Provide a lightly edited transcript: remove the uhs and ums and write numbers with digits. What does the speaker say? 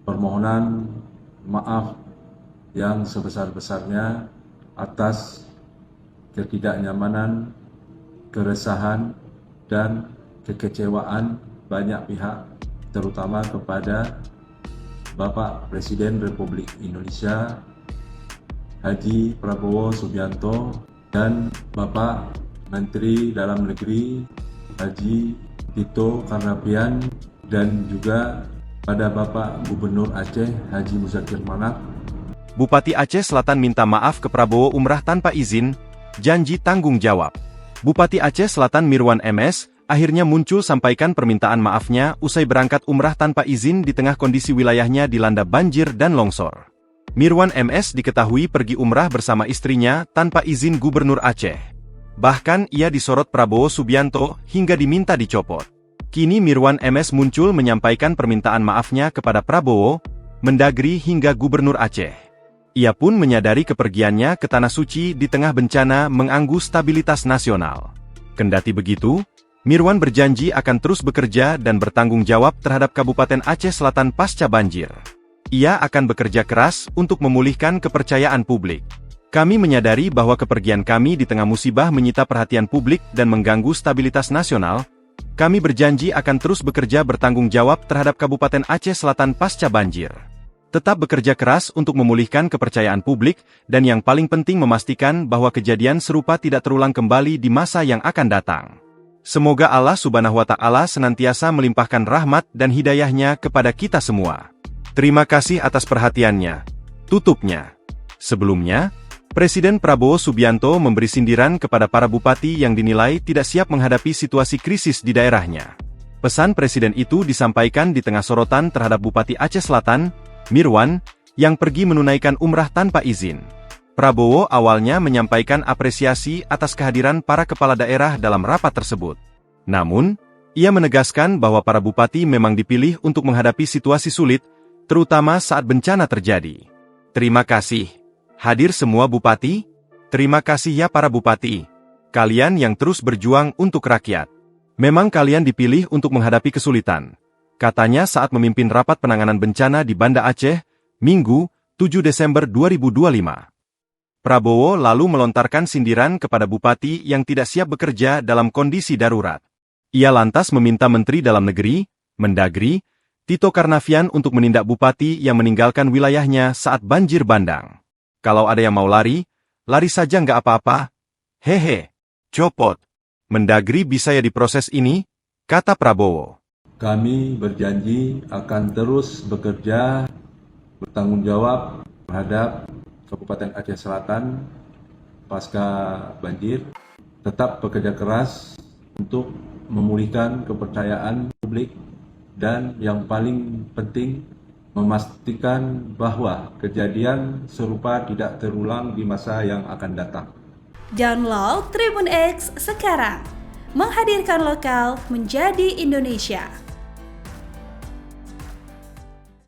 permohonan maaf yang sebesar-besarnya atas ketidaknyamanan, keresahan, dan kekecewaan banyak pihak, terutama kepada Bapak Presiden Republik Indonesia Haji Prabowo Subianto dan Bapak Menteri Dalam Negeri Haji Tito Karnavian, dan juga pada Bapak Gubernur Aceh Haji Muzakir Manak. Bupati Aceh Selatan minta maaf ke Prabowo umrah tanpa izin, janji tanggung jawab. Bupati Aceh Selatan Mirwan MS akhirnya muncul sampaikan permintaan maafnya usai berangkat umrah tanpa izin di tengah kondisi wilayahnya dilanda banjir dan longsor. Mirwan MS diketahui pergi umrah bersama istrinya tanpa izin Gubernur Aceh. Bahkan ia disorot Prabowo Subianto hingga diminta dicopot. Kini Mirwan MS muncul menyampaikan permintaan maafnya kepada Prabowo, Mendagri hingga Gubernur Aceh. Ia pun menyadari kepergiannya ke Tanah Suci di tengah bencana mengganggu stabilitas nasional. Kendati begitu, Mirwan berjanji akan terus bekerja dan bertanggung jawab terhadap Kabupaten Aceh Selatan pasca banjir. Ia akan bekerja keras untuk memulihkan kepercayaan publik. Kami menyadari bahwa kepergian kami di tengah musibah menyita perhatian publik dan mengganggu stabilitas nasional. Kami berjanji akan terus bekerja bertanggung jawab terhadap Kabupaten Aceh Selatan pasca banjir. Tetap bekerja keras untuk memulihkan kepercayaan publik, dan yang paling penting memastikan bahwa kejadian serupa tidak terulang kembali di masa yang akan datang. Semoga Allah Subhanahu wa Ta'ala senantiasa melimpahkan rahmat dan hidayahnya kepada kita semua. Terima kasih atas perhatiannya. Tutupnya. Sebelumnya, Presiden Prabowo Subianto memberi sindiran kepada para bupati yang dinilai tidak siap menghadapi situasi krisis di daerahnya. Pesan Presiden itu disampaikan di tengah sorotan terhadap Bupati Aceh Selatan, Mirwan, yang pergi menunaikan umrah tanpa izin. Prabowo awalnya menyampaikan apresiasi atas kehadiran para kepala daerah dalam rapat tersebut. Namun, ia menegaskan bahwa para bupati memang dipilih untuk menghadapi situasi sulit, terutama saat bencana terjadi. Terima kasih. Hadir semua bupati? Terima kasih ya para bupati. Kalian yang terus berjuang untuk rakyat. Memang kalian dipilih untuk menghadapi kesulitan, katanya saat memimpin rapat penanganan bencana di Banda Aceh, Minggu, 7 Desember 2025. Prabowo lalu melontarkan sindiran kepada bupati yang tidak siap bekerja dalam kondisi darurat. Ia lantas meminta Menteri Dalam Negeri, Mendagri, Tito Karnavian untuk menindak bupati yang meninggalkan wilayahnya saat banjir bandang. Kalau ada yang mau lari, lari saja nggak apa-apa. Hehe, copot. Mendagri bisa ya diproses ini, kata Prabowo. Kami berjanji akan terus bekerja, bertanggung jawab terhadap Kabupaten Aceh Selatan pasca banjir, tetap bekerja keras untuk memulihkan kepercayaan publik, dan yang paling penting memastikan bahwa kejadian serupa tidak terulang di masa yang akan datang. Download Tribun X sekarang, menghadirkan lokal menjadi Indonesia.